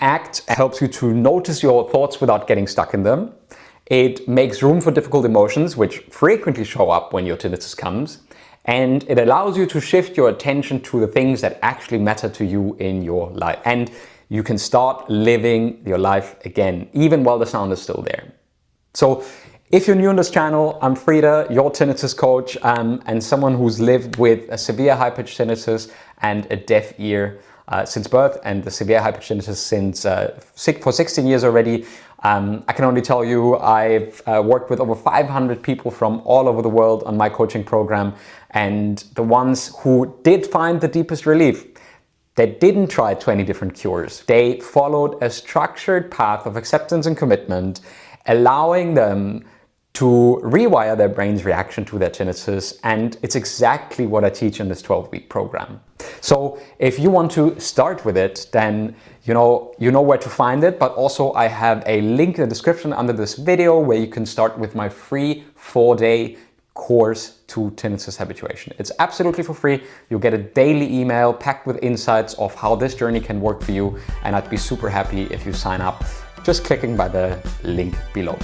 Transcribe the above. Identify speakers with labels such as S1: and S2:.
S1: ACT helps you to notice your thoughts without getting stuck in them. It makes room for difficult emotions, which frequently show up when your tinnitus comes. And it allows you to shift your attention to the things that actually matter to you in your life. And you can start living your life again, even while the sound is still there. So if you're new on this channel, I'm Frida, your tinnitus coach, and someone who's lived with a severe high-pitched tinnitus and a deaf ear since birth, and the severe high-pitched tinnitus since for 16 years already. I can only tell you I've worked with over 500 people from all over the world on my coaching program, and the ones who did find the deepest relief, they didn't try 20 different cures. They followed a structured path of acceptance and commitment, allowing them to rewire their brain's reaction to their tinnitus, and it's exactly what I teach in this 12-week program. So if you want to start with it, then you know where to find it, but also I have a link in the description under this video where you can start with my free 4-day course to tinnitus habituation. It's absolutely for free. You'll get a daily email packed with insights of how this journey can work for you, and I'd be super happy if you sign up just clicking by the link below.